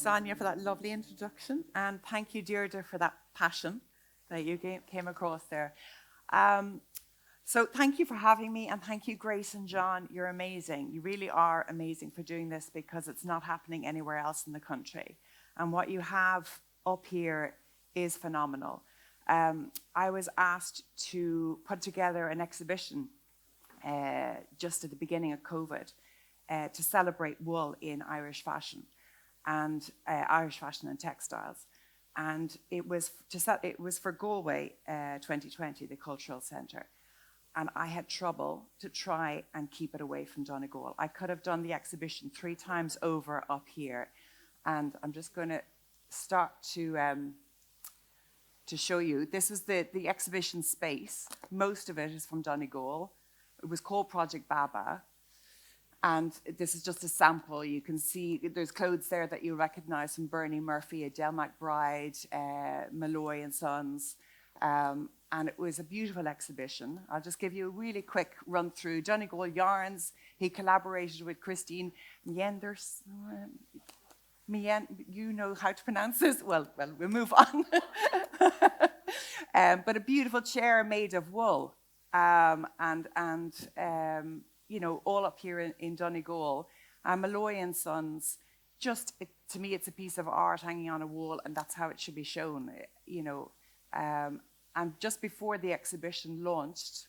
Sonia, for that lovely introduction, and thank you, Deirdre, for that passion that you came across there. So thank you for having me, and thank you, Grace and John. You're amazing. You really are amazing for doing this because it's not happening anywhere else in the country. And what you have up here is phenomenal. I was asked to put together an exhibition just at the beginning of COVID to celebrate wool in Irish fashion and textiles. And it was for Galway 2020, the Cultural Centre. And I had trouble to try and keep it away from Donegal. I could have done the exhibition 3 times over up here. And I'm just going to start to show you. This is the exhibition space. Most of it is from Donegal. It was called Project Baba. And this is just a sample. You can see there's clothes there that you recognize from Bernie Murphy, Adele McBride, Malloy and Sons. And it was a beautiful exhibition. I'll just give you a really quick run through. Donegal Yarns, he collaborated with Christine Mienders. You know how to pronounce this? Well, we'll move on. But a beautiful chair made of wool. You know, all up here in Donegal. Malloy and Sons, to me, it's a piece of art hanging on a wall, and that's how it should be shown, you know. And just before the exhibition launched,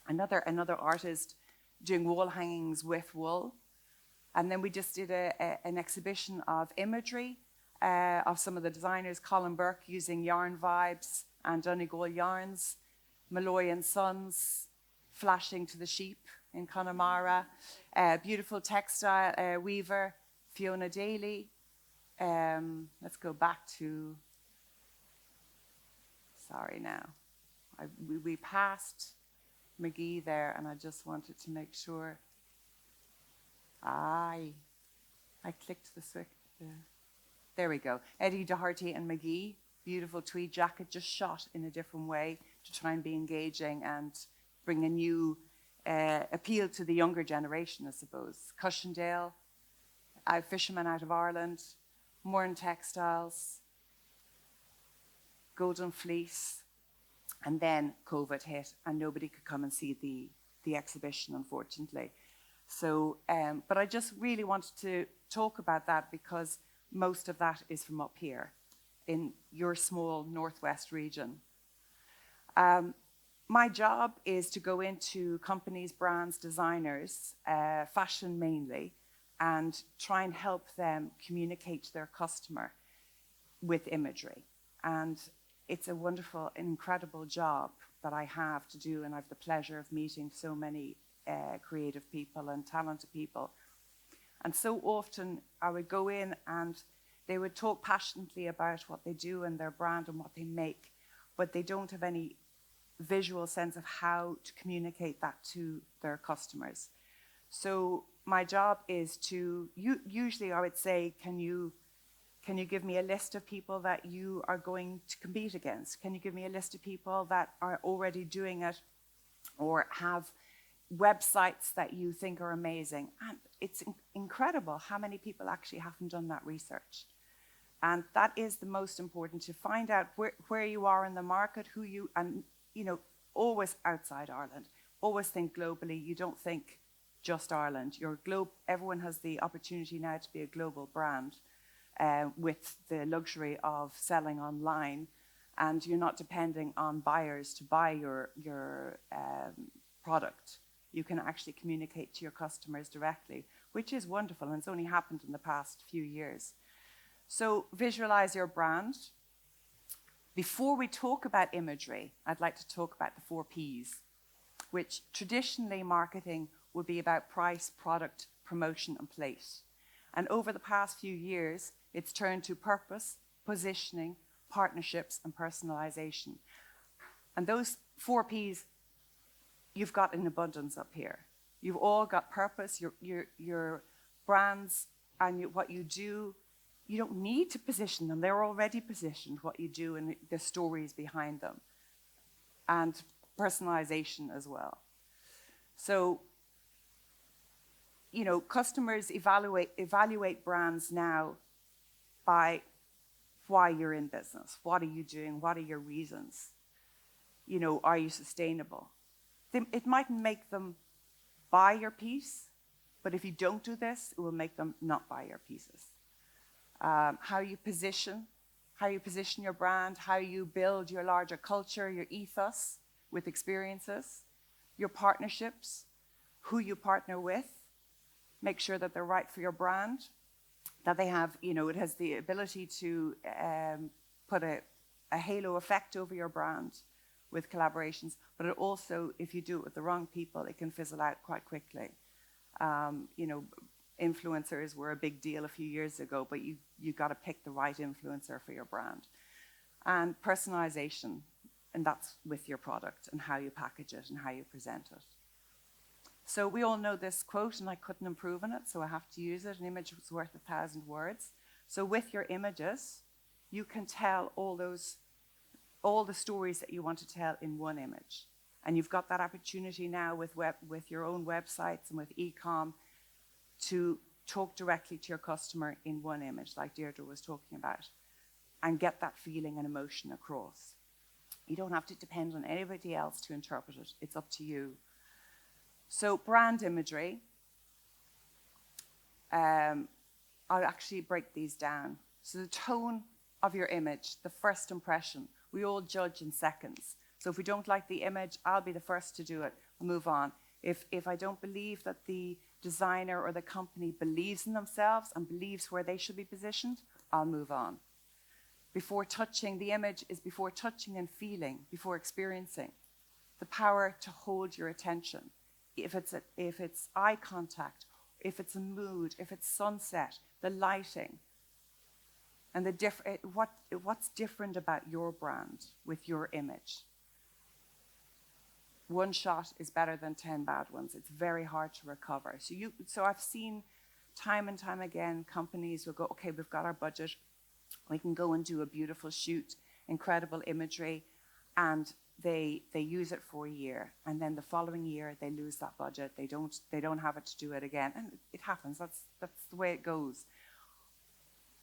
another artist doing wall hangings with wool. And then we just did an exhibition of imagery of some of the designers, Colin Burke using yarn vibes and Donegal yarns, Malloy and Sons flashing to the sheep in Connemara, beautiful textile weaver, Fiona Daly. Let's go back to, sorry now. We passed McGee there, and I just wanted to make sure. I clicked the switch. There we go. Eddie Doherty and McGee, beautiful tweed jacket, just shot in a different way to try and be engaging and bring a new appeal to the younger generation, I suppose. Cushendale, fishermen out of Ireland, Mourne Textiles, Golden Fleece, and then COVID hit and nobody could come and see the exhibition, unfortunately. So, but I just really wanted to talk about that because most of that is from up here in your small northwest region. My job is to go into companies, brands, designers, fashion mainly, and try and help them communicate to their customer with imagery. And it's a wonderful, incredible job that I have to do, and I have the pleasure of meeting so many creative people and talented people. And so often I would go in and they would talk passionately about what they do and their brand and what they make, but they don't have any visual sense of how to communicate that to their customers. So my job is to, usually I would say, can you give me a list of people that you are going to compete against? Can you give me a list of people that are already doing it or have websites that you think are amazing? And it's incredible how many people actually haven't done that research. And that is the most important, to find out where you are in the market, and you know, always outside Ireland. Always think globally. You don't think just Ireland. Everyone has the opportunity now to be a global brand with the luxury of selling online, and you're not depending on buyers to buy your product. You can actually communicate to your customers directly, which is wonderful, and it's only happened in the past few years. So visualize your brand. Before we talk about imagery, I'd like to talk about the 4 Ps, which traditionally marketing would be about price, product, promotion, and place. And over the past few years, it's turned to purpose, positioning, partnerships, and personalization. And those 4 Ps, you've got in abundance up here. You've all got purpose, your brands, and what you do. You don't need to position them. They're already positioned, what you do and the stories behind them. And personalization as well. So, you know, customers evaluate brands now by why you're in business. What are you doing? What are your reasons? You know, are you sustainable? It might make them buy your piece, but if you don't do this, it will make them not buy your pieces. How you position your brand, how you build your larger culture, your ethos with experiences, your partnerships, who you partner with, make sure that they're right for your brand, that they have, you know, it has the ability to put a halo effect over your brand with collaborations, but it also, if you do it with the wrong people, it can fizzle out quite quickly. You know, influencers were a big deal a few years ago, but you got to pick the right influencer for your brand. And personalization, and that's with your product and how you package it and how you present it. So we all know this quote, and I couldn't improve on it, so I have to use it. An image was worth 1,000 words. So with your images, you can tell all the stories that you want to tell in one image. And you've got that opportunity now with your own websites and with e-com to talk directly to your customer in one image, like Deirdre was talking about, and get that feeling and emotion across. You don't have to depend on anybody else to interpret it. It's up to you. So brand imagery, I'll actually break these down. So the tone of your image, the first impression, we all judge in seconds. So if we don't like the image, I'll be the first to do it. We'll move on. If I don't believe that the designer or the company believes in themselves and believes where they should be positioned, I'll move on. Before touching, the image is before touching and feeling, before experiencing. The power to hold your attention. If it's eye contact, if it's a mood, if it's sunset, the lighting, and what's different about your brand with your image. One shot is better than 10 bad ones. It's very hard to recover. So I've seen time and time again, companies will go, okay, we've got our budget. We can go and do a beautiful shoot, incredible imagery, and they use it for a year, and then the following year they lose that budget. They don't have it to do it again, and it happens. That's the way it goes.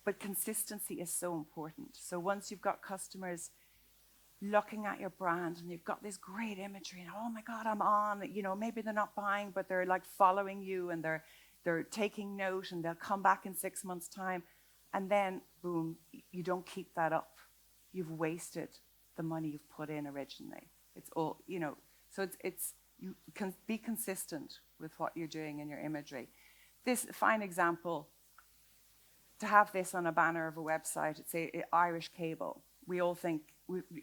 But consistency is so important. So once you've got customers looking at your brand and you've got this great imagery, and oh my God, I'm on. You know, maybe they're not buying, but they're like following you, and they're taking note, and they'll come back in 6 months' time, and then boom, you don't keep that up. You've wasted the money you've put in originally. It's all, you know, so you can be consistent with what you're doing in your imagery. This fine example, to have this on a banner of a website, it's a Irish cable. We all think,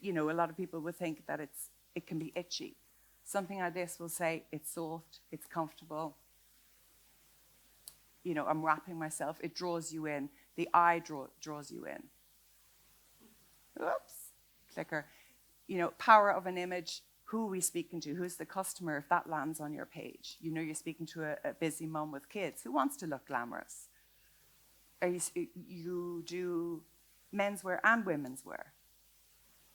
you know, a lot of people would think that it can be itchy. Something like this will say it's soft, it's comfortable. You know, I'm wrapping myself. It draws you in. The eye draws you in. Oops. Clicker. You know, power of an image. Who are we speaking to? Who's the customer if that lands on your page? You know, you're speaking to a busy mum with kids who wants to look glamorous. You do menswear and women's wear.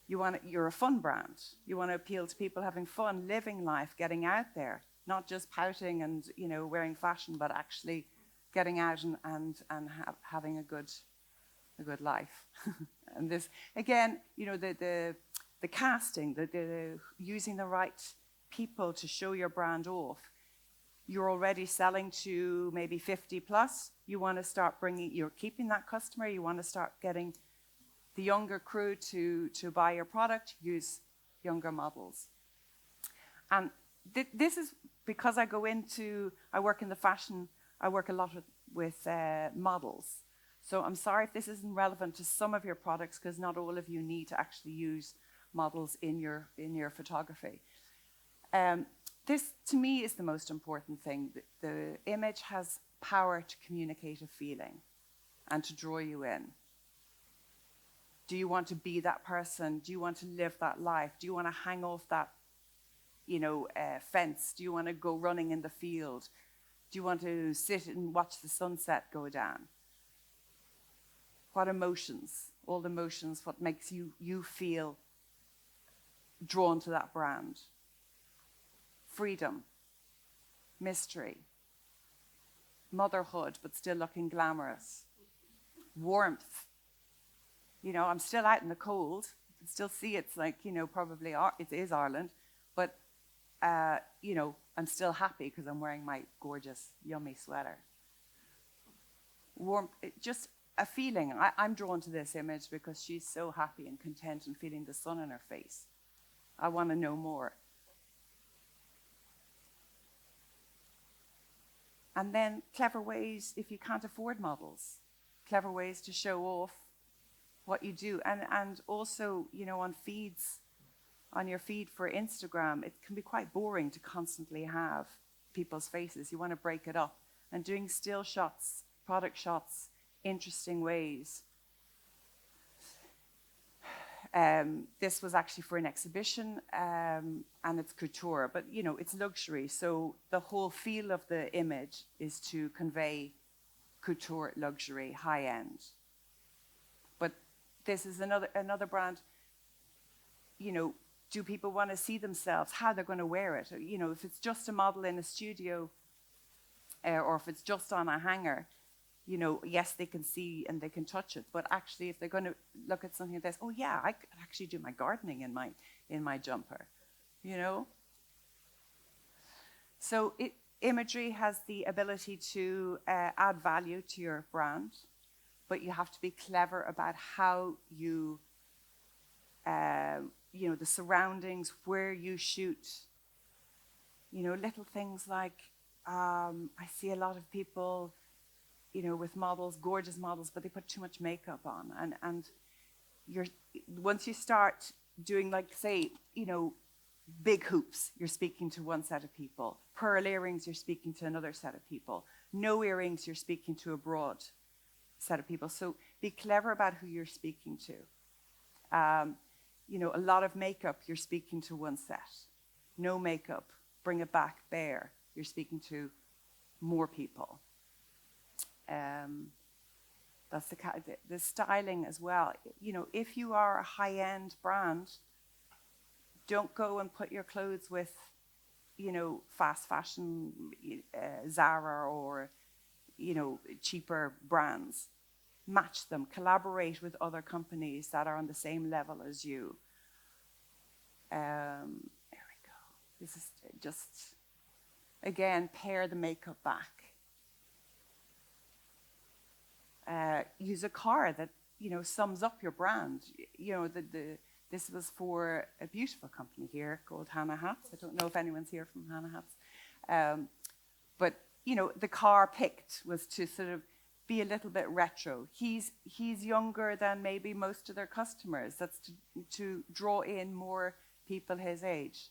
You're a fun brand. You want to appeal to people having fun, living life, getting out there, not just pouting and, you know, wearing fashion, but actually getting out and having a good life. And this, again, you know, the casting, the using the right people to show your brand off. You're already selling to maybe 50 plus. You want to start you're keeping that customer. You want to start getting the younger crew to buy your product. Use younger models. And this is because I work in the fashion, I work a lot with models. So I'm sorry if this isn't relevant to some of your products, because not all of you need to actually use models in your photography. This, to me, is the most important thing. The image has power to communicate a feeling and to draw you in. Do you want to be that person? Do you want to live that life? Do you want to hang off that, you know, fence? Do you want to go running in the field? Do you want to sit and watch the sunset go down? What emotions? All the emotions, what makes you feel drawn to that brand? Freedom, mystery, motherhood, but still looking glamorous, warmth, You know, I'm still out in the cold. You can still see it's like, you know, probably it is Ireland, but you know, I'm still happy because I'm wearing my gorgeous, yummy sweater. Warm, just a feeling. I'm drawn to this image because she's so happy and content and feeling the sun in her face. I want to know more. And then clever ways, if you can't afford models, clever ways to show off what you do. And also, you know, on your feed for Instagram, it can be quite boring to constantly have people's faces. You want to break it up. And doing still shots, product shots, interesting ways. This was actually for an exhibition, and it's couture, but you know, it's luxury. So the whole feel of the image is to convey couture, luxury, high end. But this is another brand. You know, do people want to see themselves, how they're going to wear it? You know, if it's just a model in a studio, or if it's just on a hanger, you know, yes, they can see and they can touch it, but actually if they're going to look at something like this, oh yeah, I could actually do my gardening in my jumper, you know? So imagery has the ability to add value to your brand, but you have to be clever about how you, you know, the surroundings, where you shoot, you know, little things like, I see a lot of people, you know, with models, gorgeous models, but they put too much makeup on. And once you start doing, like, say, you know, big hoops, you're speaking to one set of people. Pearl earrings, you're speaking to another set of people. No earrings, you're speaking to a broad set of people. So be clever about who you're speaking to. You know, a lot of makeup, you're speaking to one set. No makeup, bring it back bare. You're speaking to more people. That's the styling as well. You know, if you are a high-end brand, don't go and put your clothes with, you know, fast fashion, Zara or, you know, cheaper brands. Match them, collaborate with other companies that are on the same level as you. There we go. This is just, again, pare the makeup back. Use a car that, you know, sums up your brand. You know, this was for a beautiful company here called Hannah Hats. I don't know if anyone's here from Hannah Hats. But, you know, the car picked was to sort of be a little bit retro. He's younger than maybe most of their customers. That's to draw in more people his age.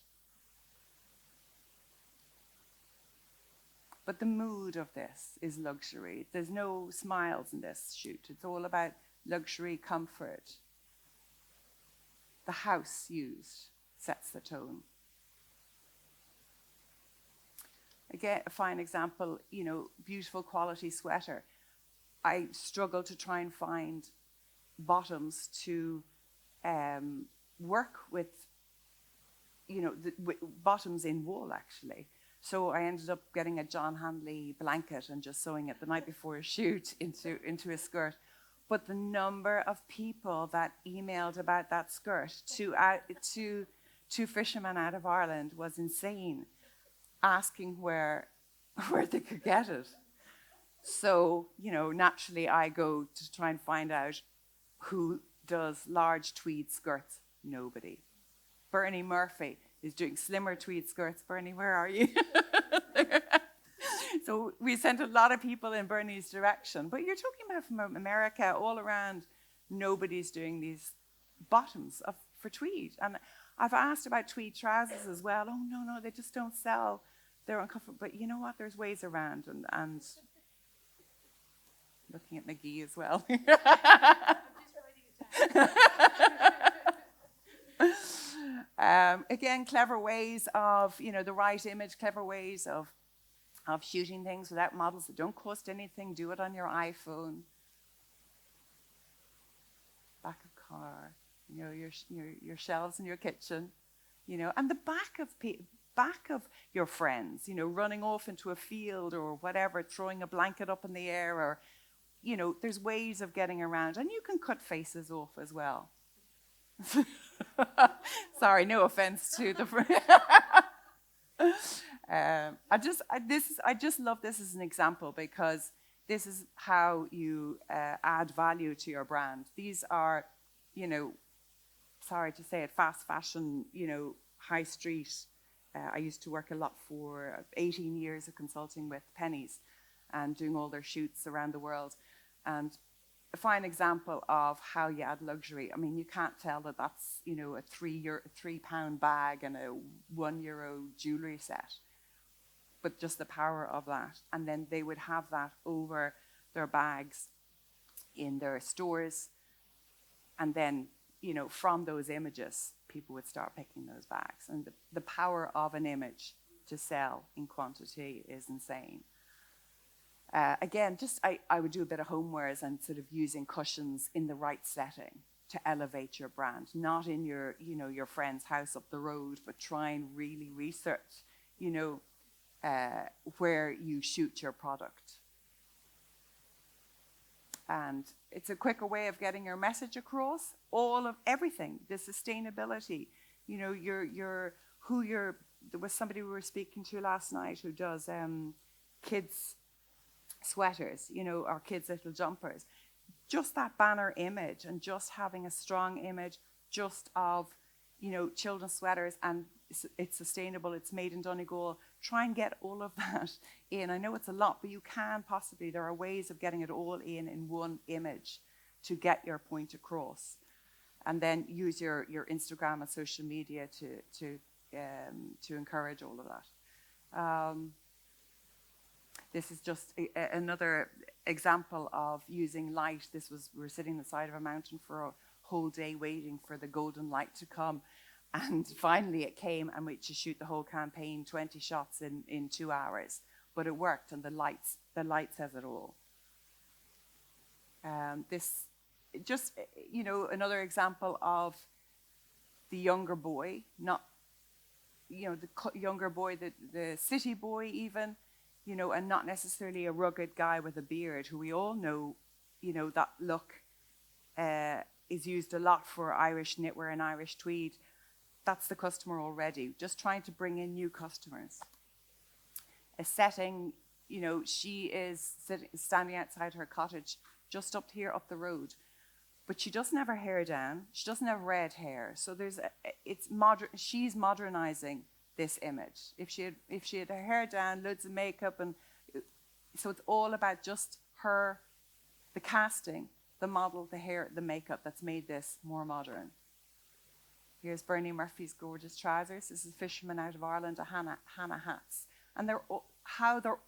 But the mood of this is luxury. There's no smiles in this shoot. It's all about luxury, comfort. The house used sets the tone. Again, a fine example, you know, beautiful quality sweater. I struggle to try and find bottoms to work with, you know, bottoms in wool, actually. So I ended up getting a John Handley blanket and just sewing it the night before a shoot into a skirt. But the number of people that emailed about that skirt to fishermen out of Ireland was insane, asking where they could get it. So, you know, naturally I go to try and find out who does large tweed skirts. Nobody. Bernie Murphy is doing slimmer tweed skirts. Bernie, where are you? So we sent a lot of people in Bernie's direction. But you're talking about from America, all around, nobody's doing these bottoms for tweed. And I've asked about tweed trousers as well. Oh, no, they just don't sell. They're uncomfortable. But you know what? There's ways around. And looking at McGee as well. Again, clever ways of, you know, the right image, clever ways of shooting things without models that don't cost anything. Do it on your iPhone. Back of car, you know, your shelves in your kitchen, you know, and the back of your friends, you know, running off into a field or whatever, throwing a blanket up in the air or there's ways of getting around, and you can cut faces off as well. Sorry, no offense to the. I just love this as an example, because this is how you add value to your brand. These are, sorry to say it, fast fashion, high street. I used to work a lot for 18 years of consulting with Pennies and doing all their shoots around the world. And a fine example of how you add luxury. I mean, you can't tell that that's, a £3 bag and a €1 jewelry set, but just the power of that. And then they would have that over their bags in their stores. And then, from those images, people would start picking those bags. And the power of an image to sell in quantity is insane. Again, I would do a bit of homewares and sort of using cushions in the right setting to elevate your brand, not in your friend's house up the road, but try and really research, where you shoot your product. And it's a quicker way of getting your message across. All of everything, the sustainability, there was somebody we were speaking to last night who does kids sweaters, or kids' little jumpers. Just that banner image and just having a strong image just of, children's sweaters, and it's sustainable, it's made in Donegal. Try and get all of that in. I know it's a lot, but you can possibly, there are ways of getting it all in one image to get your point across. And then use your Instagram and social media to encourage all of that. This is just another example of using light. We were sitting on the side of a mountain for a whole day waiting for the golden light to come. And finally it came, and we had to shoot the whole campaign, 20 shots in 2 hours. But it worked, and the light says it all. This just, another example of the younger boy, not, the younger boy, the city boy even, and not necessarily a rugged guy with a beard, who we all know, that look is used a lot for Irish knitwear and Irish tweed. That's the customer already, just trying to bring in new customers. A setting, she is standing outside her cottage just up the road, but she doesn't have her hair down. She doesn't have red hair. So she's modernizing this image. If she had her hair down, loads of makeup, and so it's all about just her, the casting, the model, the hair, the makeup that's made this more modern. Here's Bernie Murphy's gorgeous trousers. This is Fisherman out of Ireland, a Hannah hats. And they're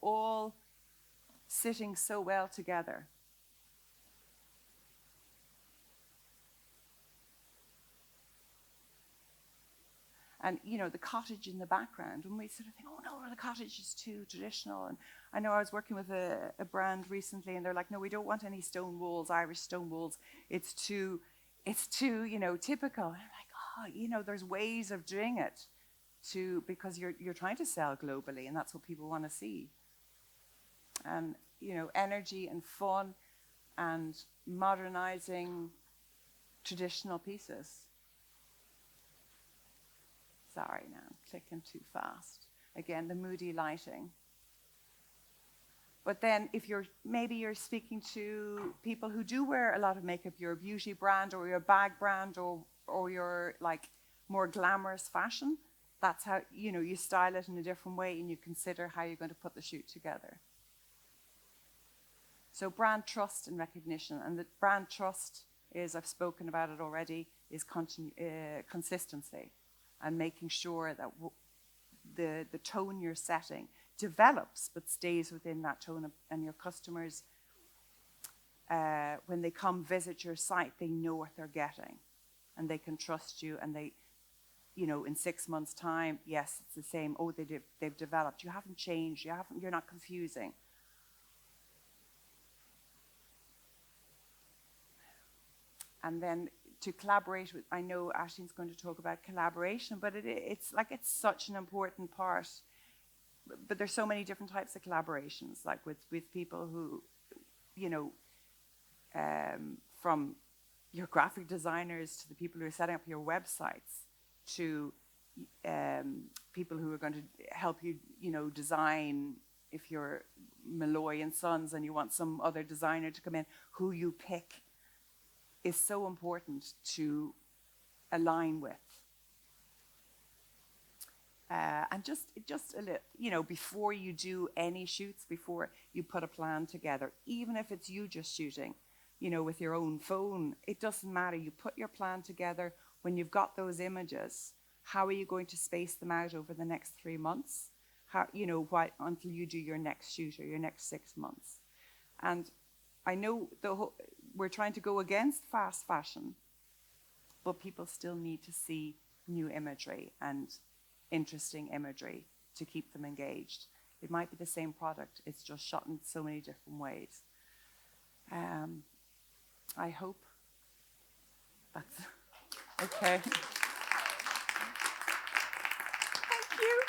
all sitting so well together. And, the cottage in the background, when we sort of think, oh no, the cottage is too traditional. And I know I was working with a brand recently, and they're like, no, we don't want any stone walls, Irish stone walls. It's too, typical. And I'm like, there's ways of doing it because you're trying to sell globally, and that's what people want to see. And, energy and fun and modernizing traditional pieces. Sorry, now I'm clicking too fast. Again, the moody lighting. But then if maybe you're speaking to people who do wear a lot of makeup, you're a beauty brand or you're a bag brand or you're like more glamorous fashion, that's how, you style it in a different way, and you consider how you're going to put the shoot together. So brand trust and recognition. And the brand trust is, I've spoken about it already, is consistency. And making sure that the tone you're setting develops but stays within that tone, and your customers, when they come visit your site, they know what they're getting, and they can trust you, and they, in 6 months' time, yes, it's the same. Oh, they've developed. You haven't changed. You're not confusing. And then to collaborate with, I know Aislinn's going to talk about collaboration, but it's such an important part. But there's so many different types of collaborations, like with people who, from your graphic designers to the people who are setting up your websites to people who are going to help you, design. If you're Malloy and Sons and you want some other designer to come in, who you pick is so important to align with. And just a little, before you do any shoots, before you put a plan together, even if it's you just shooting, with your own phone, it doesn't matter. You put your plan together. When you've got those images, how are you going to space them out over the next 3 months? Until you do your next shoot or your next 6 months. And I know we're trying to go against fast fashion, but people still need to see new imagery and interesting imagery to keep them engaged. It might be the same product, it's just shot in so many different ways. I hope that's okay. Thank you.